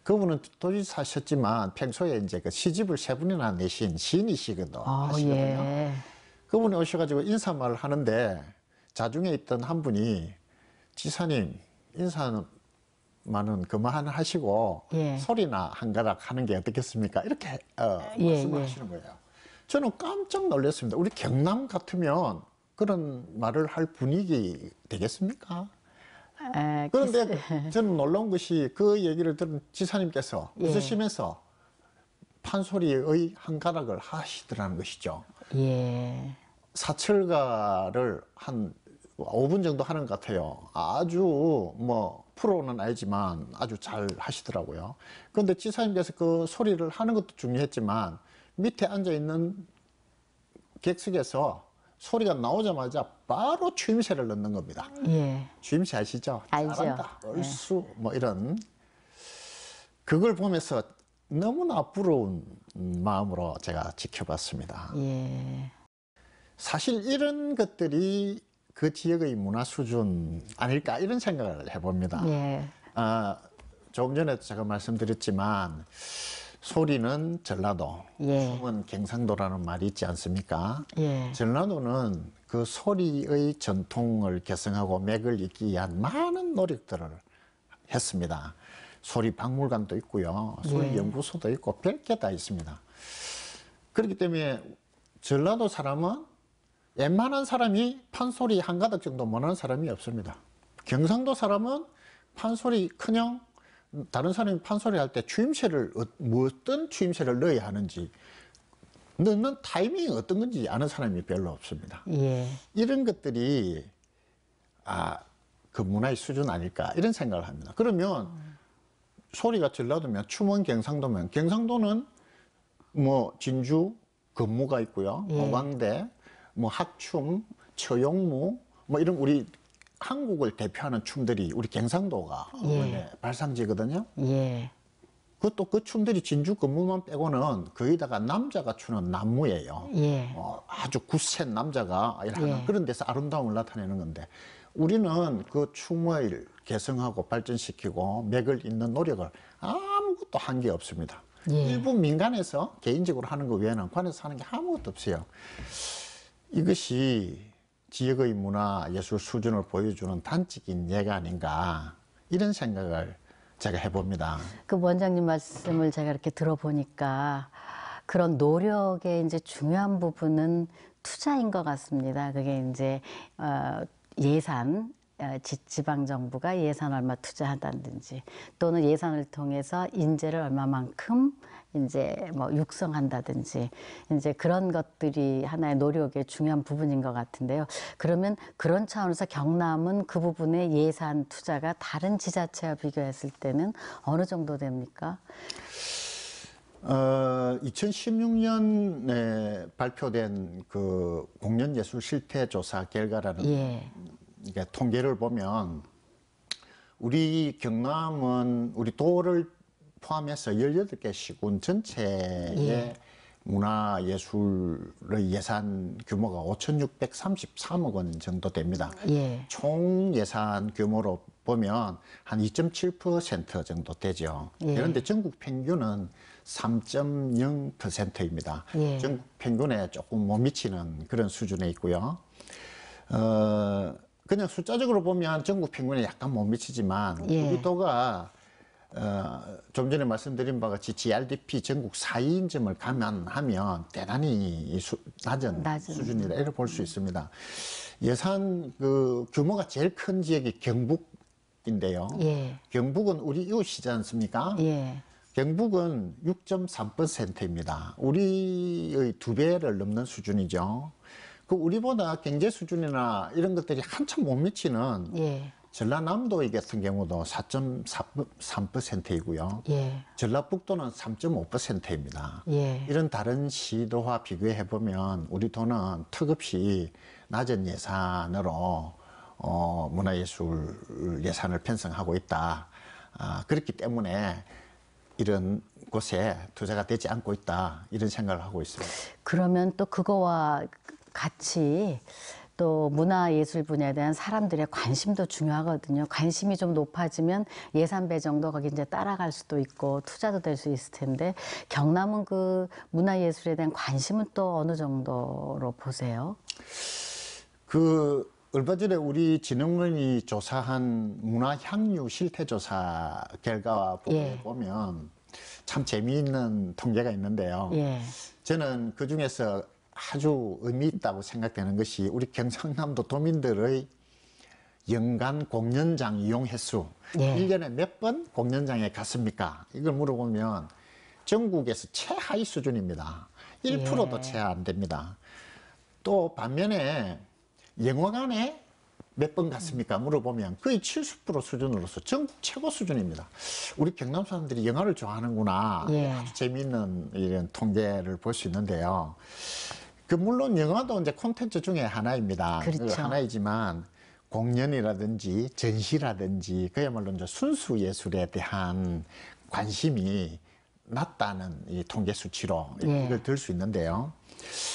그분은 도지사셨지만 평소에 이제 그 시집을 세 분이나 내신 시인이시거든요. 예. 그분이 오셔가지고 인사말을 하는데 자중에 있던 한 분이 지사님 인사만은 그만 하시고 예. 소리나 한 가락 하는 게 어떻겠습니까? 이렇게 말씀을 하시는 거예요. 저는 깜짝 놀랐습니다. 우리 경남 같으면 그런 말을 할 분위기 되겠습니까? 그런데 저는 놀라운 것이 그 얘기를 들은 지사님께서 예. 웃으시면서 판소리의 한 가닥을 하시더라는 것이죠. 예. 사철가를 한 5분 정도 하는 것 같아요. 아주 뭐 프로는 아니지만 아주 잘 하시더라고요. 그런데 지사님께서 그 소리를 하는 것도 중요했지만 밑에 앉아 있는 객석에서 소리가 나오자마자 바로 추임새를 넣는 겁니다. 예. 추임새 아시죠? 알죠. 잘한다, 얼쑤 뭐 이런. 그걸 보면서 너무나 부러운 마음으로 제가 지켜봤습니다. 예. 사실 이런 것들이 그 지역의 문화 수준 아닐까 이런 생각을 해봅니다. 예. 조금 전에도 제가 말씀드렸지만 소리는 전라도, 예. 춤은 경상도라는 말이 있지 않습니까? 예. 전라도는 그 소리의 전통을 개성하고 맥을 잇기 위한 많은 노력들을 했습니다. 소리 박물관도 있고요. 소리 예. 연구소도 있고 별게 다 있습니다. 그렇기 때문에 전라도 사람은 웬만한 사람이 판소리 한 가닥 정도 못하는 사람이 없습니다. 경상도 사람은 판소리 그냥 다른 사람이 판소리 할 때 추임새를 어떤 추임새를 넣어야 하는지 넣는 타이밍이 어떤 건지 아는 사람이 별로 없습니다. 예. 이런 것들이 그 문화의 수준 아닐까 이런 생각을 합니다. 그러면 소리가 전라도면 춤은 경상도면 경상도는 뭐 진주, 건무가 있고요. 예. 어광대, 뭐 학춤, 처용무 뭐 이런 우리 한국을 대표하는 춤들이 우리 경상도가 예. 원래 발상지거든요. 예. 그것도 그 춤들이 진주 건무만 빼고는 거기다가 남자가 추는 난무예요. 예. 아주 굳센 남자가 하는 예. 그런 데서 아름다움을 나타내는 건데 우리는 그 춤을 개성하고 발전시키고 맥을 잇는 노력을 아무것도 한 게 없습니다. 예. 일부 민간에서 개인적으로 하는 것 외에는 관에서 하는 게 아무것도 없어요. 이것이 지역의 문화 예술 수준을 보여주는 단적인 예가 아닌가 이런 생각을 제가 해봅니다. 그 원장님 말씀을 제가 이렇게 들어보니까 그런 노력의 이제 중요한 부분은 투자인 것 같습니다. 그게 이제 예산, 지방 정부가 예산 얼마 투자한다든지 또는 예산을 통해서 인재를 얼마만큼 이제 뭐 육성한다든지 이제 그런 것들이 하나의 노력의 중요한 부분인 것 같은데요. 그러면 그런 차원에서 경남은 그 부분의 예산 투자가 다른 지자체와 비교했을 때는 어느 정도 됩니까? 2016년에 발표된 그 공연예술 실태조사 결과라는 예. 이게 통계를 보면 우리 경남은 우리 도를 포함해서 18개 시군 전체의 예. 문화예술의 예산 규모가 5,633억 원 정도 됩니다. 예. 총 예산 규모로 보면 한 2.7% 정도 되죠. 예. 그런데 전국 평균은 3.0%입니다. 예. 전국 평균에 조금 못 미치는 그런 수준에 있고요. 그냥 숫자적으로 보면 전국 평균에 약간 못 미치지만 예. 우리 도가 좀 전에 말씀드린 바와 같이 GRDP 전국 4위인점을 감안하면 대단히 낮은 수준이다 이렇게 볼 수 있습니다. 예산 그 규모가 제일 큰 지역이 경북인데요. 예. 경북은 우리 이웃이지 않습니까? 예. 경북은 6.3%입니다. 우리의 2배를 넘는 수준이죠. 그 우리보다 경제 수준이나 이런 것들이 한참 못 미치는 예. 전라남도 같은 경우도 4.3%이고요. 예. 전라북도는 3.5%입니다. 예. 이런 다른 시도와 비교해 보면 우리 도는 턱없이 낮은 예산으로 문화예술 예산을 편성하고 있다. 그렇기 때문에 이런 곳에 투자가 되지 않고 있다. 이런 생각을 하고 있습니다. 그러면 또 그거와 같이 또 문화예술 분야에 대한 사람들의 관심도 중요하거든요. 관심이 좀 높아지면 예산 배정도 거기 이제 따라갈 수도 있고 투자도 될 수 있을 텐데 경남은 그 문화예술에 대한 관심은 또 어느 정도로 보세요? 얼마 전에 우리 진흥원이 조사한 문화향유 실태조사 결과 예. 보면 참 재미있는 통계가 있는데요. 예. 저는 그 중에서 아주 의미 있다고 생각되는 것이 우리 경상남도 도민들의 연간 공연장 이용 횟수. 예. 1년에 몇 번 공연장에 갔습니까? 이걸 물어보면 전국에서 최하위 수준입니다. 1%도 채 안 됩니다. 또 반면에 영화관에 몇 번 갔습니까? 물어보면 거의 70% 수준으로서 전국 최고 수준입니다. 우리 경남 사람들이 영화를 좋아하는구나. 예. 아주 재미있는 이런 통계를 볼 수 있는데요. 그 물론 영화도 이제 콘텐츠 중에 하나입니다. 그렇죠. 하나이지만 공연이라든지 전시라든지 그야말로 이제 순수 예술에 대한 관심이 낮다는 이 통계 수치로 예. 이걸 들 수 있는데요.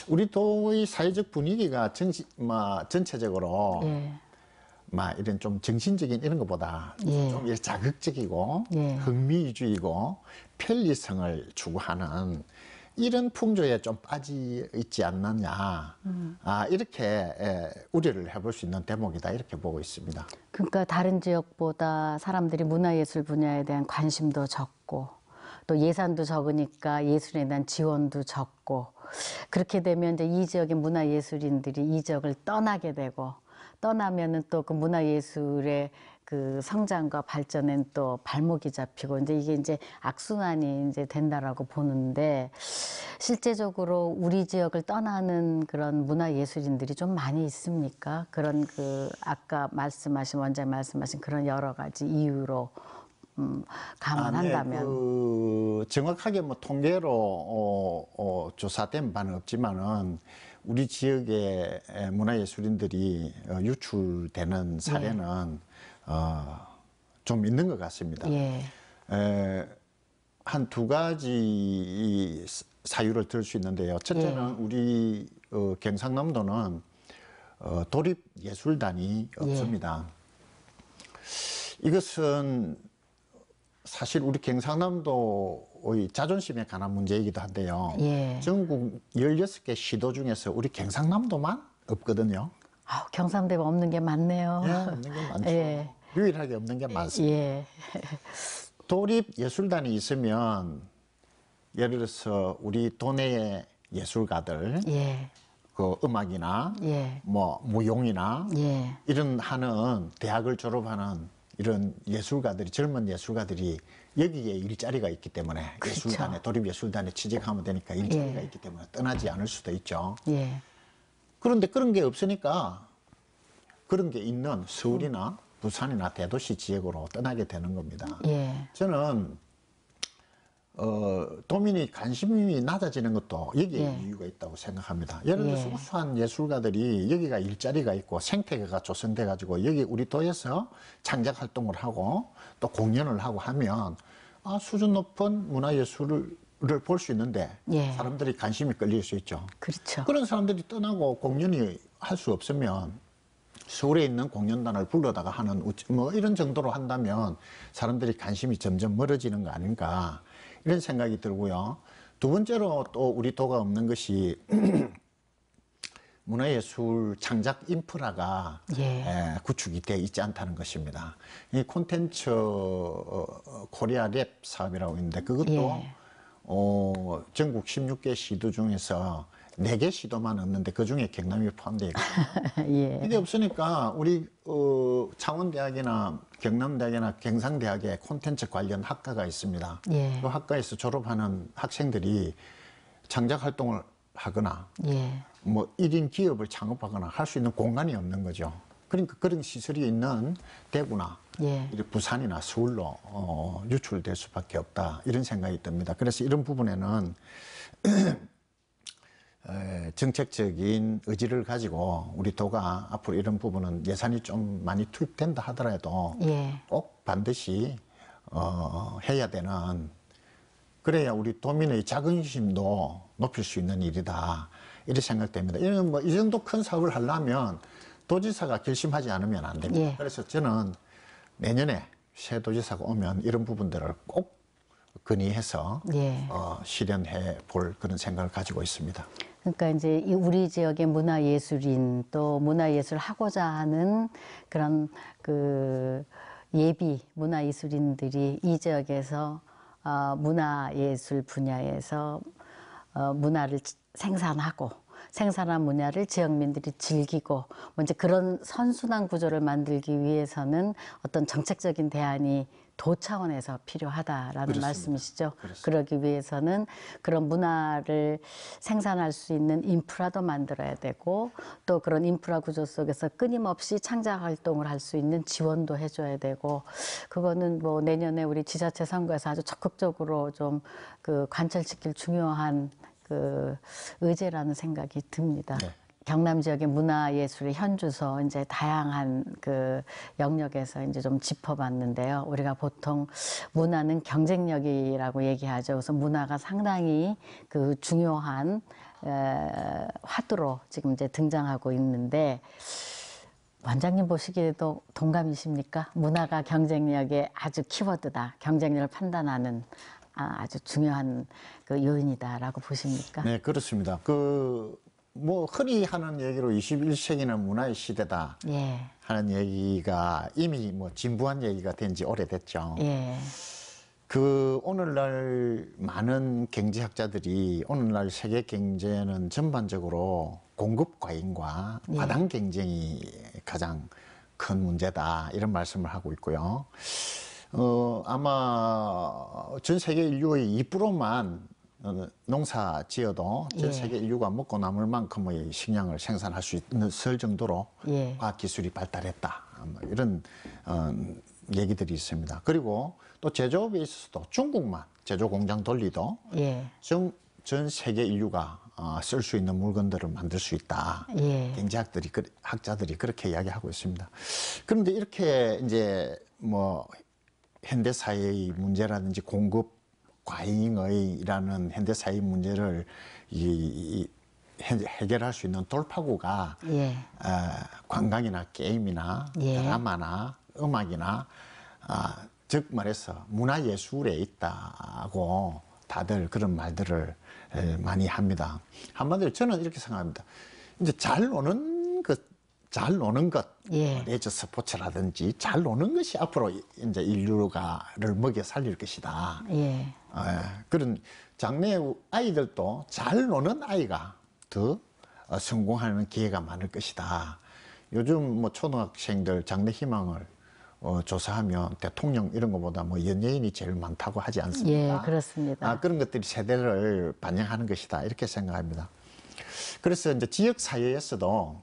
우리 도의 사회적 분위기가 전체적으로 예. 이런 좀 정신적인 이런 것보다 예. 좀 자극적이고 예. 흥미주의고 편리성을 추구하는 이런 풍조에 좀 빠져 있지 않느냐. 이렇게 우려를 해볼 수 있는 대목이다 이렇게 보고 있습니다. 그러니까 다른 지역보다 사람들이 문화예술 분야에 대한 관심도 적고 또 예산도 적으니까 예술에 대한 지원도 적고 그렇게 되면 이제 이 지역의 문화예술인들이 이 지역을 떠나게 되고 떠나면은 또 그 문화예술의 그 성장과 발전엔 또 발목이 잡히고 이제 이게 악순환이 이제 된다라고 보는데 실제적으로 우리 지역을 떠나는 그런 문화예술인들이 좀 많이 있습니까? 그런 그 아까 원장님 말씀하신 그런 여러 가지 이유로 감안한다면. 그 정확하게 뭐 통계로 조사된 바는 없지만은 우리 지역의 문화예술인들이 유출되는 사례는 좀 있는 것 같습니다. 예. 한 두 가지 사유를 들 수 있는데요. 첫째는 우리 경상남도는 도립예술단이 없습니다. 이것은 사실 우리 경상남도의 자존심에 관한 문제이기도 한데요. 예. 전국 16개 시도 중에서 우리 경상남도만 없거든요. 경상도가 없는 게 많네요. 예, 없는 게 많죠. 예. 유일하게 없는 게 많습니다. 예. 도립예술단이 있으면 예를 들어서 우리 도내의 예술가들, 예. 그 음악이나 예. 뭐 무용이나 예. 이런 하는 대학을 졸업하는 이런 예술가들이 젊은 예술가들이 여기에 일자리가 있기 때문에 그렇죠. 예술단에 도립예술단에 취직하면 되니까 일자리가 예. 있기 때문에 떠나지 않을 수도 있죠. 예. 그런데 그런 게 없으니까 그런 게 있는 서울이나 부산이나 대도시 지역으로 떠나게 되는 겁니다. 예. 저는 도민이 관심이 낮아지는 것도 여기에 예. 이유가 있다고 생각합니다. 예를 들어서 예. 우수한 예술가들이 여기가 일자리가 있고 생태계가 조성돼 가지고 여기 우리 도에서 창작 활동을 하고 또 공연을 하고 하면 수준 높은 문화예술을 볼 수 있는데 예. 사람들이 관심이 끌릴 수 있죠. 그렇죠. 그런 사람들이 떠나고 공연이 할 수 없으면 서울에 있는 공연단을 불러다가 하는 뭐 이런 정도로 한다면 사람들이 관심이 점점 멀어지는 거 아닌가 이런 생각이 들고요. 두 번째로 또 우리 도가 없는 것이 문화예술 창작 인프라가 예. 구축이 되어 있지 않다는 것입니다. 이 콘텐츠 코리아 랩 사업이라고 있는데 그것도 예. 전국 16개 시도 중에서 4개 시도만 없는데 그중에 경남이 포함되어 있거든요. 예. 이게 없으니까 우리 창원대학이나 경남대학이나 경상대학에 콘텐츠 관련 학과가 있습니다. 예. 그 학과에서 졸업하는 학생들이 창작 활동을 하거나 예. 뭐 1인 기업을 창업하거나 할 수 있는 공간이 없는 거죠. 그러니까 그런 시설이 있는 대구나 예. 부산이나 서울로 유출될 수밖에 없다 이런 생각이 듭니다. 그래서 이런 부분에는 정책적인 의지를 가지고 우리 도가 앞으로 이런 부분은 예산이 좀 많이 투입된다 하더라도 예. 꼭 반드시 해야 되는, 그래야 우리 도민의 자긍심도 높일 수 있는 일이다 이렇게 생각됩니다. 이런 이 정도 큰 사업을 하려면 도지사가 결심하지 않으면 안 됩니다. 예. 그래서 저는 내년에 새 도지사가 오면 이런 부분들을 꼭 건의해서 예. 실현해 볼 그런 생각을 가지고 있습니다. 그러니까 이제 우리 지역의 문화예술인 또 문화예술 하고자 하는 그런 그 예비 문화예술인들이 이 지역에서 문화예술 분야에서 문화를 생산하고 생산한 문화를 지역민들이 즐기고 먼저 그런 선순환 구조를 만들기 위해서는 어떤 정책적인 대안이 도 차원에서 필요하다라는 그렇습니다. 말씀이시죠. 그렇습니다. 그러기 위해서는 그런 문화를 생산할 수 있는 인프라도 만들어야 되고 또 그런 인프라 구조 속에서 끊임없이 창작 활동을 할 수 있는 지원도 해줘야 되고 그거는 뭐 내년에 우리 지자체 선거에서 아주 적극적으로 좀 그 관철시킬 중요한 그 의제라는 생각이 듭니다. 네. 경남 지역의 문화예술의 현주소 이제 다양한 그 영역에서 이제 좀 짚어봤는데요. 우리가 보통 문화는 경쟁력이라고 얘기하죠. 그래서 문화가 상당히 그 중요한 화두로 지금 이제 등장하고 있는데 원장님 보시기에도 동감이십니까? 문화가 경쟁력의 아주 키워드다. 경쟁력을 판단하는 아주 중요한 그 요인이다라고 보십니까? 네, 그렇습니다. 뭐 흔히 하는 얘기로 21세기는 문화의 시대다 예, 하는 얘기가 이미 뭐 진부한 얘기가 된 지 오래됐죠. 예, 오늘날 많은 경제학자들이 오늘날 세계 경제는 전반적으로 공급 과잉과 예. 과당 경쟁이 가장 큰 문제다 이런 말씀을 하고 있고요. 아마 전 세계 인류의 2%만 농사 지어도 전 예. 세계 인류가 먹고 남을 만큼의 식량을 생산할 수 있을 정도로 예. 과학기술이 발달했다. 뭐 이런 얘기들이 있습니다. 그리고 또 제조업에 있어서도 중국만 제조 공장 돌리도 예, 전 세계 인류가 쓸 수 있는 물건들을 만들 수 있다. 예. 경제학들이 학자들이 그렇게 이야기하고 있습니다. 그런데 이렇게 이제 뭐 현대 사회의 문제라든지 공급 과잉의라는 현대 사회 문제를 해결할 수 있는 돌파구가 예. 관광이나 게임이나 예. 드라마나 음악이나 즉 말해서 문화예술에 있다고 다들 그런 말들을 많이 합니다. 한마디로 저는 이렇게 생각합니다. 이제 잘 노는 것, 예. 레저 스포츠라든지 잘 노는 것이 앞으로 이제 인류가를 먹여 살릴 것이다. 예. 그런 장래 아이들도 잘 노는 아이가 더 성공하는 기회가 많을 것이다. 요즘 뭐 초등학생들 장래 희망을 조사하면 대통령 이런 것보다 뭐 연예인이 제일 많다고 하지 않습니까? 예, 그렇습니다. 그런 것들이 세대를 반영하는 것이다. 이렇게 생각합니다. 그래서 이제 지역 사회에서도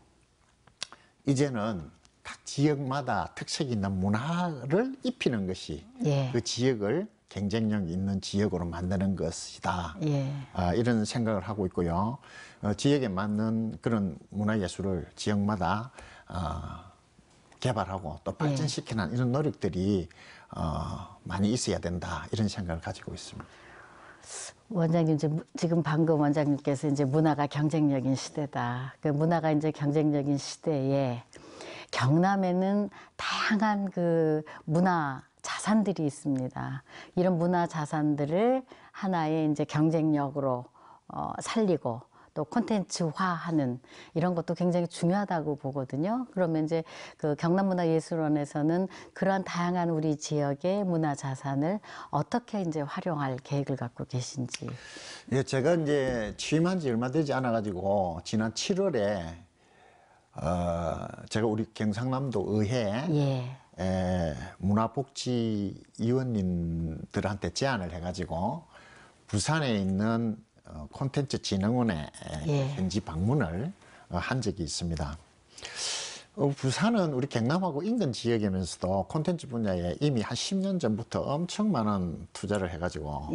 이제는 각 지역마다 특색이 있는 문화를 입히는 것이 예. 그 지역을 경쟁력 있는 지역으로 만드는 것이다. 예. 이런 생각을 하고 있고요. 지역에 맞는 그런 문화예술을 지역마다 개발하고 또 발전시키는 이런 노력들이 많이 있어야 된다. 이런 생각을 가지고 있습니다. 원장님, 지금 방금 원장님께서 이제 문화가 경쟁력인 시대다. 그 문화가 이제 경쟁력인 시대에 경남에는 다양한 그 문화 자산들이 있습니다. 이런 문화 자산들을 하나의 이제 경쟁력으로 살리고 또 콘텐츠화하는 이런 것도 굉장히 중요하다고 보거든요. 그러면 이제 그 경남문화예술원에서는 그러한 다양한 우리 지역의 문화 자산을 어떻게 이제 활용할 계획을 갖고 계신지. 예, 제가 이제 취임한 지 얼마 되지 않아 가지고 지난 7월에 제가 우리 경상남도 의회 문화복지위원님들한테 제안을 해가지고 부산에 있는 콘텐츠 진흥원에 현지 방문을 한 적이 있습니다. 부산은 우리 경남하고 인근 지역이면서도 콘텐츠 분야에 이미 한 10년 전부터 엄청 많은 투자를 해가지고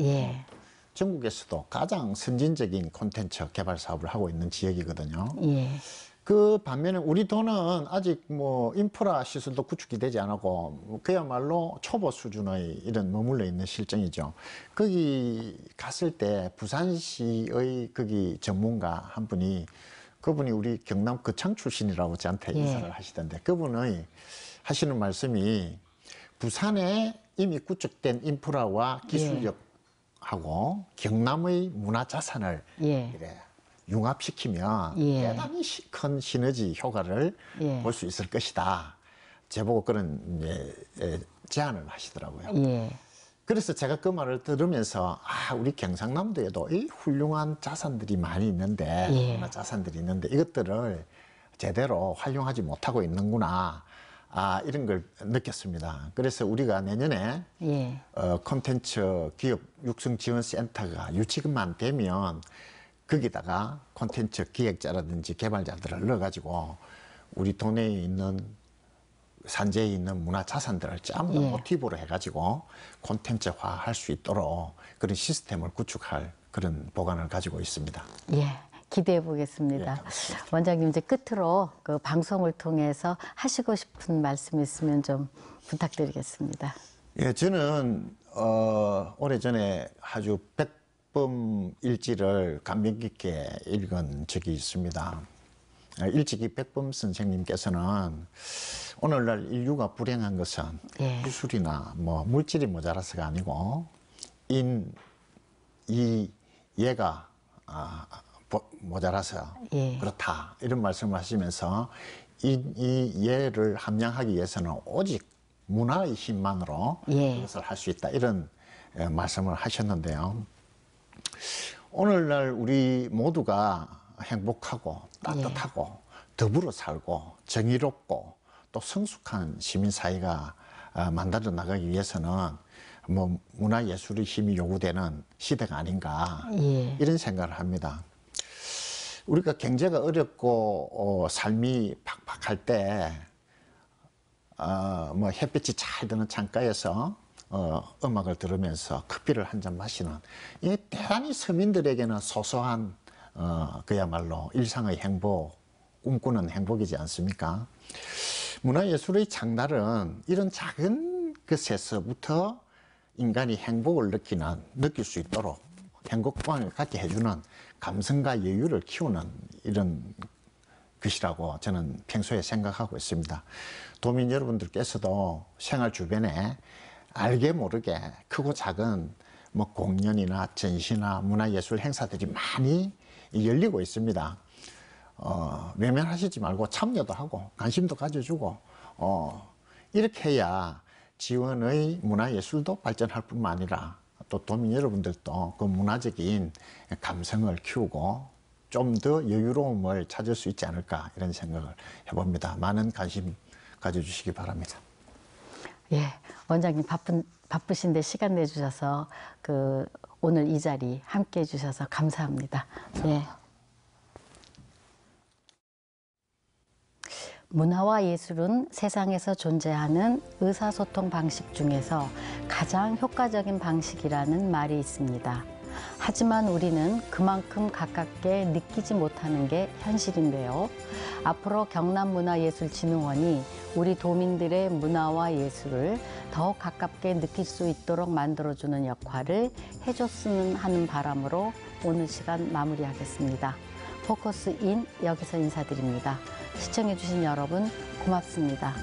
전국에서도 가장 선진적인 콘텐츠 개발 사업을 하고 있는 지역이거든요. 그 반면에 우리 도는 아직 뭐 인프라 시설도 구축이 되지 않았고 그야말로 초보 수준의 이런 머물러 있는 실정이죠. 거기 갔을 때 부산시의 거기 전문가 한 분이 그분이 우리 경남 거창 출신이라고 저한테 인사를 하시던데 그분의 하시는 말씀이 부산에 이미 구축된 인프라와 기술력하고 경남의 문화자산을 이래 융합시키면 대단히 큰 시너지 효과를 볼 수 있을 것이다. 제보고 그런 제안을 하시더라고요. 그래서 제가 그 말을 들으면서 우리 경상남도에도 이 훌륭한 자산들이 많이 있는데 예. 문화 자산들이 있는데 이것들을 제대로 활용하지 못하고 있는구나. 이런 걸 느꼈습니다. 그래서 우리가 내년에 예. 콘텐츠 기업 육성 지원 센터가 유치만 되면 거기다가 콘텐츠 기획자라든지 개발자들을 넣어가지고 우리 도내에 있는 산재에 있는 문화 자산들을 전부 다 예. 모티브로 해가지고 콘텐츠화 할 수 있도록 그런 시스템을 구축할 그런 보관을 가지고 있습니다. 예. 기대해 보겠습니다. 원장님, 이제 끝으로 그 방송을 통해서 하시고 싶은 말씀 있으면 좀 부탁드리겠습니다. 예, 저는 오래전에 아주 백범 일지를 감명 깊게 읽은 적이 있습니다. 일찍이 백범 선생님께서는 오늘날 인류가 불행한 것은 예. 기술이나 뭐 물질이 모자라서가 아니고 얘가 모자라서 예. 그렇다 이런 말씀을 하시면서 이 얘를 함양하기 위해서는 오직 문화의 힘만으로 예. 그것을 할 수 있다 이런 말씀을 하셨는데요. 오늘날 우리 모두가 행복하고 따뜻하고 더불어 살고 정의롭고 또 성숙한 시민사회가 만들어 나가기 위해서는 뭐 문화예술의 힘이 요구되는 시대가 아닌가 예. 이런 생각을 합니다. 우리가 경제가 어렵고 삶이 팍팍할 때 뭐 햇빛이 잘 드는 창가에서 음악을 들으면서 커피를 한 잔 마시는 이 대단히 서민들에게는 소소한 그야말로 일상의 행복, 꿈꾸는 행복이지 않습니까? 문화예술의 창달은 이런 작은 것에서부터 인간이 행복을 느낄 수 있도록 행복감을 갖게 해주는 감성과 여유를 키우는 이런 것이라고 저는 평소에 생각하고 있습니다. 도민 여러분들께서도 생활 주변에 알게 모르게 크고 작은 뭐 공연이나 전시나 문화예술 행사들이 많이 열리고 있습니다. 외면하시지 말고 참여도 하고 관심도 가져주고 이렇게 해야 지원의 문화예술도 발전할 뿐만 아니라 또 도민 여러분들도 그 문화적인 감성을 키우고 좀 더 여유로움을 찾을 수 있지 않을까 이런 생각을 해봅니다. 많은 관심 가져주시기 바랍니다. 예, 원장님 바쁘신데 시간 내주셔서 오늘 이 자리 함께 해주셔서 감사합니다. 예. 문화와 예술은 세상에서 존재하는 의사소통 방식 중에서 가장 효과적인 방식이라는 말이 있습니다. 하지만 우리는 그만큼 가깝게 느끼지 못하는 게 현실인데요. 앞으로 경남문화예술진흥원이 우리 도민들의 문화와 예술을 더욱 가깝게 느낄 수 있도록 만들어주는 역할을 해줬으면 하는 바람으로 오늘 시간 마무리하겠습니다. 포커스인 여기서 인사드립니다. 시청해주신 여러분 고맙습니다.